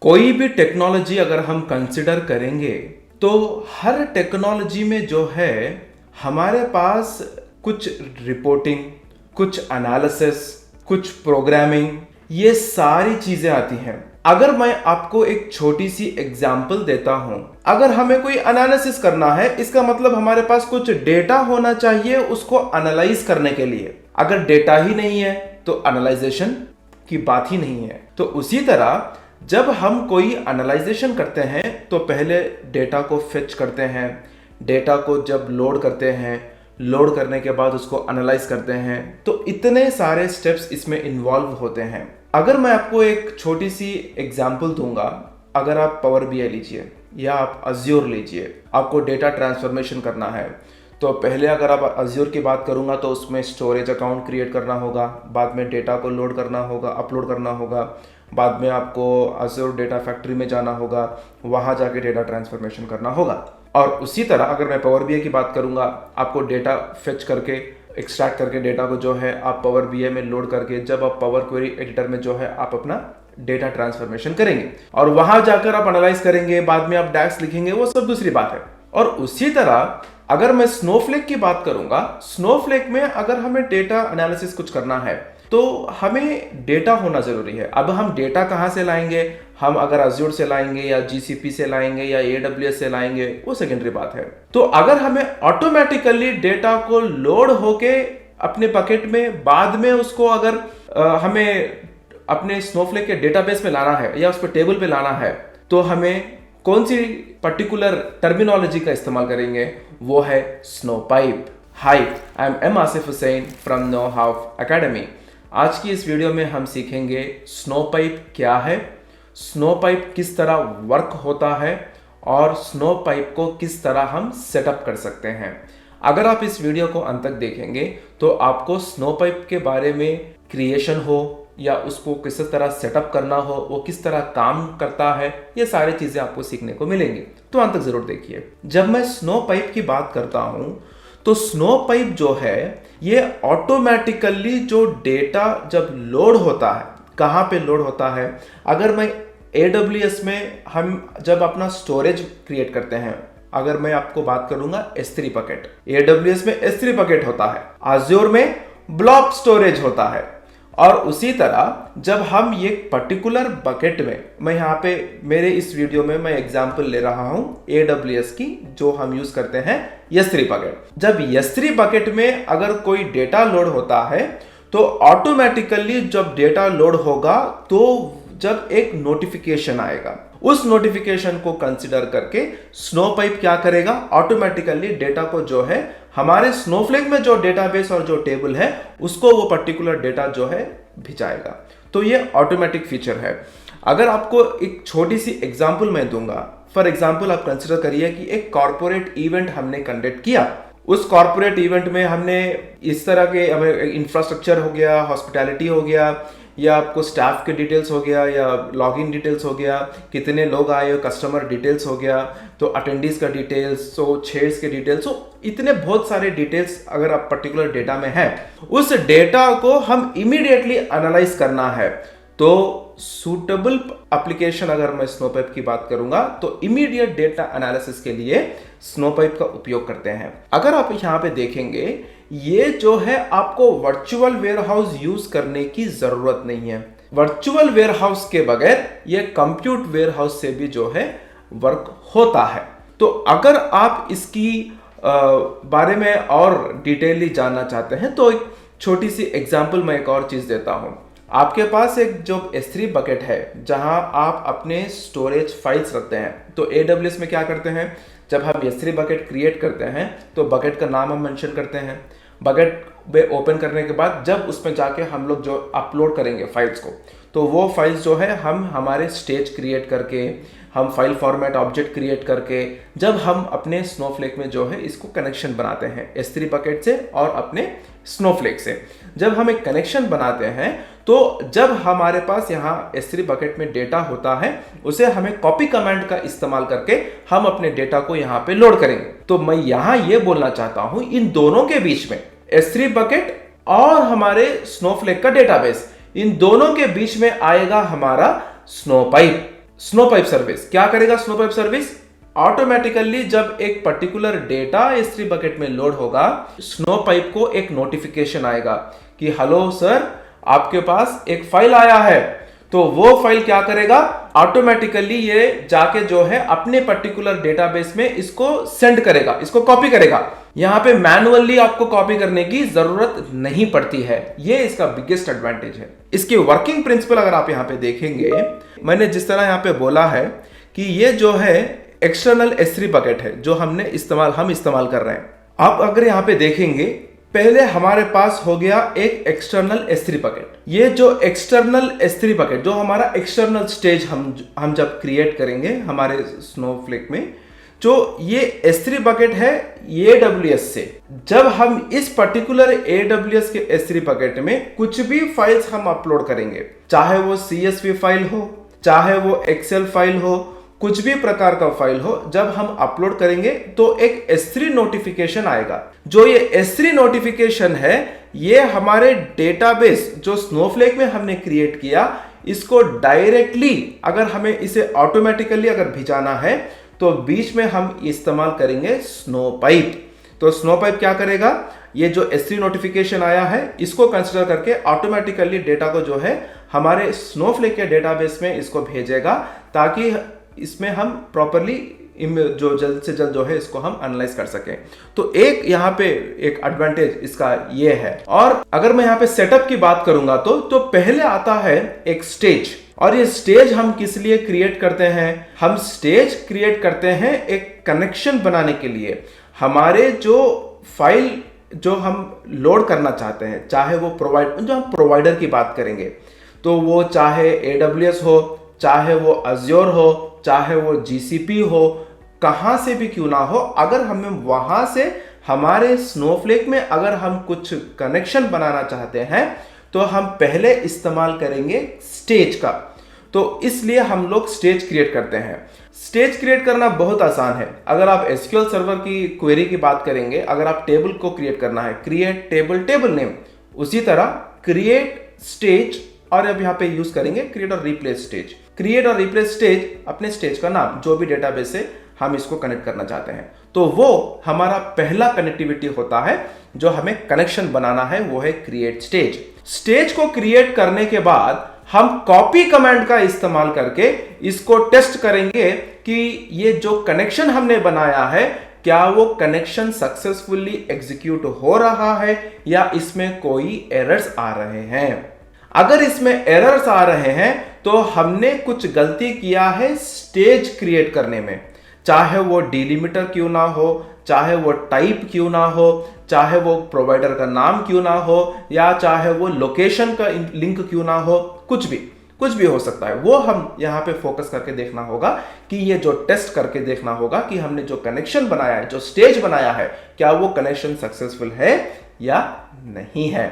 कोई भी टेक्नोलॉजी अगर हम कंसिडर करेंगे तो हर टेक्नोलॉजी में जो है हमारे पास कुछ रिपोर्टिंग, कुछ एनालिसिस, कुछ प्रोग्रामिंग, ये सारी चीजें आती हैं। अगर मैं आपको एक छोटी सी एग्जांपल देता हूं, अगर हमें कोई एनालिसिस करना है, इसका मतलब हमारे पास कुछ डेटा होना चाहिए उसको एनालाइज करने के लिए। अगर डेटा ही नहीं है तो एनालाइजेशन की बात ही नहीं है। तो उसी तरह जब हम कोई एनालाइजेशन करते हैं तो पहले डेटा को फेच करते हैं, डेटा को जब लोड करते हैं, लोड करने के बाद उसको एनालाइज करते हैं, तो इतने सारे स्टेप्स इसमें इन्वॉल्व होते हैं। अगर मैं आपको एक छोटी सी एग्जांपल दूंगा, अगर आप पावर बीआई लीजिए या आप अज्योर लीजिए, आपको डेटा ट्रांसफॉर्मेशन करना है तो पहले अगर आप अज्योर की बात करूंगा तो उसमें स्टोरेज अकाउंट क्रिएट करना होगा, बाद में डेटा को लोड करना होगा, अपलोड करना होगा, बाद में आपको अज्योर डेटा फैक्ट्री में जाना होगा, वहां जाके डेटा ट्रांसफॉर्मेशन करना होगा। और उसी तरह अगर मैं पावर बीआई की बात करूंगा, आपको डेटा फेच करके एक्सट्रैक्ट करके डेटा को जो है आप पावर बीआई में लोड करके जब आप पावर क्वेरी एडिटर में जो है आप अपना डेटा ट्रांसफॉर्मेशन करेंगे और वहां जाकर आप एनालाइज करेंगे, बाद में आप डैक्स लिखेंगे, वो सब दूसरी बात है। और उसी तरह अगर मैं स्नोफ्लेक की बात करूंगा, स्नोफ्लेक में अगर हमें डेटा एनालिसिस कुछ करना है तो हमें डेटा होना जरूरी है। अब हम डेटा कहां से लाएंगे, हम अगर अज्योर से लाएंगे या जीसीपी से लाएंगे या एडब्ल्यूएस से लाएंगे, वो सेकेंडरी बात है। तो अगर हमें ऑटोमेटिकली डेटा को लोड होके अपने बकेट में, बाद में उसको अगर हमें अपने स्नोफ्लेक के डेटाबेस में लाना है या उस पर टेबल पे लाना है, तो हमें कौन सी पर्टिकुलर टर्मिनोलॉजी का इस्तेमाल करेंगे, वो है Snowpipe. Hi, I am Asif Hussain from know how academy. आज की इस वीडियो में हम सीखेंगे स्नोपाइप क्या है, स्नोपाइप किस तरह वर्क होता है और स्नोपाइप को किस तरह हम सेटअप कर सकते हैं। अगर आप इस वीडियो को अंत तक देखेंगे तो आपको स्नोपाइप के बारे में क्रिएशन हो या उसको किस तरह सेटअप करना हो, वो किस तरह काम करता है, ये सारी चीजें आपको सीखने को मिलेंगी। तो अंत तक जरूर देखिए। जब मैं स्नोपाइप की बात करता हूं तो स्नोपाइप जो है ये ऑटोमेटिकली जो डेटा जब लोड होता है, कहां पे लोड होता है, अगर मैं AWS में हम जब अपना स्टोरेज क्रिएट करते हैं, अगर मैं आपको बात करूंगा S3 बकेट, AWS में S3 बकेट होता है, अज्योर में ब्लॉब स्टोरेज होता है। और उसी तरह जब हम ये पर्टिकुलर बकेट में, मैं यहाँ पे मेरे इस वीडियो में मैं एग्जांपल ले रहा हूँ AWS की, जो हम यूज करते हैं S3 बकेट। जब S3 बकेट में अगर कोई डेटा लोड होता है तो ऑटोमेटिकली जब डेटा लोड होगा तो जब एक नोटिफिकेशन आएगा, उस नोटिफिकेशन को कंसिडर करके स्नोपाइप क्या करेगा, ऑटोमेटिकली डेटा को जो है हमारे स्नोफ्लेक में जो डेटाबेस और जो टेबल है उसको वो पर्टिकुलर डेटा जो है भिजाएगा। तो ये ऑटोमेटिक फीचर है। अगर आपको एक छोटी सी एग्जांपल मैं दूंगा, फॉर एग्जांपल आप कंसिडर करिए कि एक कॉर्पोरेट इवेंट हमने कंडक्ट किया। उस कॉर्पोरेट इवेंट में हमने इस तरह के हमें इंफ्रास्ट्रक्चर हो गया, हॉस्पिटैलिटी हो गया, या आपको स्टाफ के डिटेल्स हो गया, या लॉगिन डिटेल्स हो गया, कितने लोग आए, कस्टमर डिटेल्स हो गया, तो अटेंडीज का डिटेल्स, तो चेयर्स के डिटेल्स, तो इतने बहुत सारे डिटेल्स अगर आप पर्टिकुलर डेटा में है, उस डेटा को हम इमीडिएटली एनालाइज करना है। तो सूटेबल एप्लीकेशन अगर मैं स्नोपाइप की बात करूंगा तो इमीडिएट डेटा एनालिसिस के लिए स्नोपाइप का उपयोग करते हैं। अगर आप यहां पे देखेंगे, ये जो है आपको वर्चुअल वेयरहाउस यूज करने की जरूरत नहीं है। वर्चुअल वेयरहाउस के बगैर ये कंप्यूट वेयरहाउस से भी जो है वर्क होता है। तो अगर आप इसकी बारे में और डिटेयली जानना चाहते हैं तो एक छोटी सी एग्जांपल मैं एक और चीज देता हूं। आपके पास एक जो S3 बकेट है जहां आप अपने स्टोरेज फाइल्स रखते हैं, तो AWS में क्या करते हैं, जब हम S3 बकेट क्रिएट करते हैं तो बकेट का नाम हम मेंशन करते हैं। बकेट में ओपन करने के बाद जब उसमें जाके हम लोग जो अपलोड करेंगे फाइल्स को, तो वो फाइल्स जो है हम हमारे स्टेज क्रिएट करके, हम फाइल फॉर्मेट ऑब्जेक्ट क्रिएट करके, जब हम अपने स्नोफ्लेक में जो है इसको कनेक्शन बनाते हैं S3 बकेट से और अपने स्नोफ्लेक से, जब हम एक कनेक्शन बनाते हैं तो जब हमारे पास यहाँ S3 बकेट में डेटा होता है उसे हमें कॉपी कमांड का इस्तेमाल करके हम अपने डेटा को यहाँ पे लोड करेंगे। तो मैं यहाँ ये बोलना चाहता हूँ, इन दोनों के बीच में S3 बकेट और हमारे स्नोफ्लेक का डेटाबेस, इन दोनों के बीच में आएगा हमारा स्नोपाइप। स्नो पाइप सर्विस क्या करेगा? स्नो पाइप सर्विस ऑटोमेटिकली जब एक पर्टिकुलर डेटा S3 बकेट में लोड होगा, स्नो पाइप को एक नोटिफिकेशन आएगा कि हेलो सर, आपके पास एक फाइल आया है। तो वो फाइल क्या करेगा? ऑटोमेटिकली ये जाके जो है अपने पर्टिकुलर डेटाबेस में इसको सेंड करेगा, इसको कॉपी करेगा। यहां पे मैनुअली आपको कॉपी करने की जरूरत नहीं पड़ती है। ये इसका बिगेस्ट एडवांटेज है। इसकी वर्किंग प्रिंसिपल अगर आप यहां पे देखेंगे, मैंने जिस तरह यहां पे बोला है कि ये जो है एक्सटर्नल S3 बकेट है जो हम इस्तेमाल कर रहे हैं। आप अगर यहां पे देखेंगे, पहले हमारे पास हो गया एक एक्सटर्नल S3 बकेट। ये जो एक्सटर्नल S3 बकेट, जो हमारा एक्सटर्नल स्टेज हम जब क्रिएट करेंगे हमारे स्नोफ्लेक में, जो ये S3 बकेट है AWS से, जब हम इस पर्टिकुलर AWS के S3 बकेट में कुछ भी फाइल्स हम अपलोड करेंगे, चाहे वो CSV फाइल हो, चाहे वो एक्सेल फाइल हो, कुछ भी प्रकार का फाइल हो, जब हम अपलोड करेंगे तो एक S3 नोटिफिकेशन आएगा। जो ये S3 नोटिफिकेशन है, ये हमारे डेटाबेस जो स्नोफ्लेक में हमने क्रिएट किया, इसको डायरेक्टली अगर हमें इसे ऑटोमेटिकली अगर भिजाना है तो बीच में हम इस्तेमाल करेंगे स्नो पाइप। तो स्नो पाइप क्या करेगा? ये जो S3 नोटिफिकेशन आया है, इसको कंसीडर करके ऑटोमेटिकली डेटा को जो है हमारे स्नोफ्लेक के डेटाबेस में इसको भेजेगा, ताकि इसमें हम प्रॉपरली जो जल्द से जल्द जो है इसको हम एनालाइज कर सकें। तो एक यहाँ पे एक एडवांटेज इसका ये है। और अगर मैं यहाँ पे सेटअप की बात करूंगा तो पहले आता है एक स्टेज। और ये स्टेज हम किस लिए क्रिएट करते हैं? हम स्टेज क्रिएट करते हैं एक कनेक्शन बनाने के लिए। हमारे जो फाइल जो हम लोड करना चाहते हैं, चाहे वो जो हम प्रोवाइडर की बात करेंगे, तो वो चाहे AWS हो, चाहे वो Azure हो, चाहे वो GCP हो, कहां से भी क्यों ना हो, अगर हमें वहां से हमारे स्नोफ्लेक में अगर हम कुछ कनेक्शन बनाना चाहते हैं तो हम पहले इस्तेमाल करेंगे स्टेज का। तो इसलिए हम लोग स्टेज क्रिएट करते हैं। स्टेज क्रिएट करना बहुत आसान है। अगर आप SQL सर्वर की क्वेरी की बात करेंगे, अगर आप टेबल को क्रिएट करना है, क्रिएट टेबल नेम, उसी तरह क्रिएट स्टेज, और अब यहां पे यूज करेंगे क्रिएट और रिप्लेस स्टेज। क्रिएट और रिप्लेस स्टेज, अपने स्टेज का नाम, जो भी डेटाबेस से हम इसको कनेक्ट करना चाहते हैं, तो वो हमारा पहला कनेक्टिविटी होता है। जो हमें कनेक्शन बनाना है वो है क्रिएट स्टेज। स्टेज को क्रिएट करने के बाद हम कॉपी कमांड का इस्तेमाल करके इसको टेस्ट करेंगे कि ये जो कनेक्शन हमने बनाया है, क्या वो कनेक्शन सक्सेसफुली एग्जीक्यूट हो रहा है या इसमें कोई एरर्स आ रहे हैं। अगर इसमें एरर्स आ रहे हैं तो हमने कुछ गलती किया है स्टेज क्रिएट करने में। चाहे वो डिलिमिटर क्यों ना हो, चाहे वो टाइप क्यों ना हो, चाहे वो प्रोवाइडर का नाम क्यों ना हो, या चाहे वो लोकेशन का लिंक क्यों ना हो, कुछ भी हो सकता है। वो हम यहाँ पे फोकस करके देखना होगा कि ये जो टेस्ट करके देखना होगा कि हमने जो कनेक्शन बनाया है, जो स्टेज बनाया है, क्या वो कनेक्शन सक्सेसफुल है या नहीं है।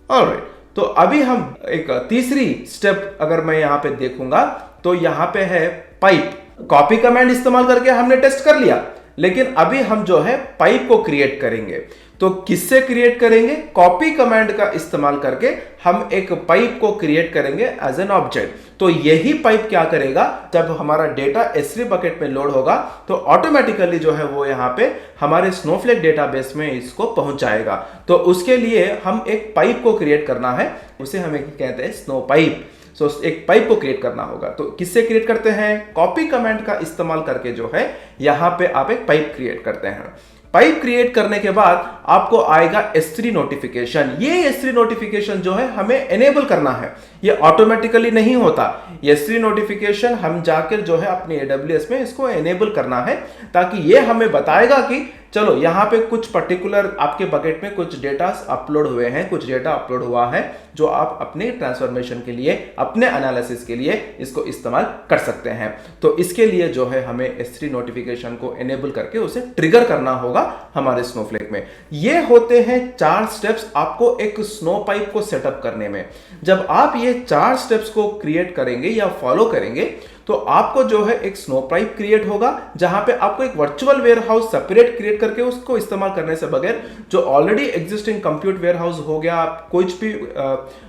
ऑलराइट, तो अभी हम एक तीसरी स्टेप अगर मैं यहां पे देखूंगा तो यहां पे है पाइप। कॉपी कमांड इस्तेमाल करके हमने टेस्ट कर लिया, लेकिन अभी हम जो है पाइप को क्रिएट करेंगे। तो किससे क्रिएट करेंगे? कॉपी कमांड का इस्तेमाल करके हम एक पाइप को क्रिएट करेंगे एज एन ऑब्जेक्ट। तो यही पाइप क्या करेगा, जब हमारा डेटा S3 बकेट में लोड होगा तो ऑटोमेटिकली जो है वो यहाँ पे हमारे स्नोफ्लेक डेटाबेस में इसको पहुंचाएगा। तो उसके लिए हम एक पाइप को क्रिएट करना है, उसे हमें कहते हैं स्नो पाइप। सो एक पाइप को क्रिएट करना होगा। तो किससे क्रिएट करते हैं? कॉपी कमांड का इस्तेमाल करके जो है यहां पे आप एक पाइप क्रिएट करते हैं। पाइप क्रिएट करने के बाद आपको आएगा S3 नोटिफिकेशन। ये S3 नोटिफिकेशन जो है हमें एनेबल करना है, ये ऑटोमेटिकली नहीं होता। S3 नोटिफिकेशन हम जाकर जो है अपने AWS में इसको एनेबल करना है, ताकि ये हमें बताएगा कि चलो यहाँ पे कुछ पर्टिकुलर आपके बकेट में कुछ डेटा अपलोड हुए हैं, कुछ डेटा अपलोड हुआ है जो आप अपने ट्रांसफॉर्मेशन के लिए, अपने एनालिसिस के लिए इसको इस्तेमाल कर सकते हैं। तो इसके लिए जो है हमें S3 नोटिफिकेशन को एनेबल करके उसे ट्रिगर करना होगा हमारे स्नोफ्लेक में। ये होते हैं 4 स्टेप्स आपको एक स्नो पाइप को सेटअप करने में। जब आप ये 4 स्टेप्स को क्रिएट करेंगे या फॉलो करेंगे तो आपको जो है एक स्नो पाइप क्रिएट होगा, जहां पे आपको एक virtual warehouse separate create करके उसको इस्तेमाल करने से बगैर जो already existing compute warehouse हो गया, आप कोई भी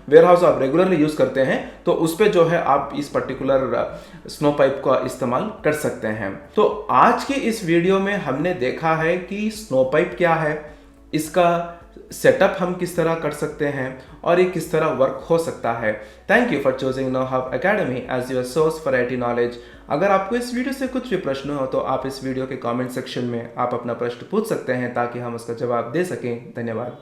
वेयर हाउस आप रेगुलरली यूज करते हैं तो उस पे जो है आप इस पर्टिकुलर स्नो पाइप का इस्तेमाल कर सकते हैं। तो आज की इस वीडियो में हमने देखा है कि स्नो पाइप क्या है, इसका सेटअप हम किस तरह कर सकते हैं और ये किस तरह वर्क हो सकता है। Thank you for choosing know how academy as your source for IT knowledge. अगर आपको इस वीडियो से कुछ भी प्रश्न हो तो आप इस वीडियो के कमेंट सेक्शन में आप अपना प्रश्न पूछ सकते हैं ताकि हम उसका जवाब दे सकें। धन्यवाद।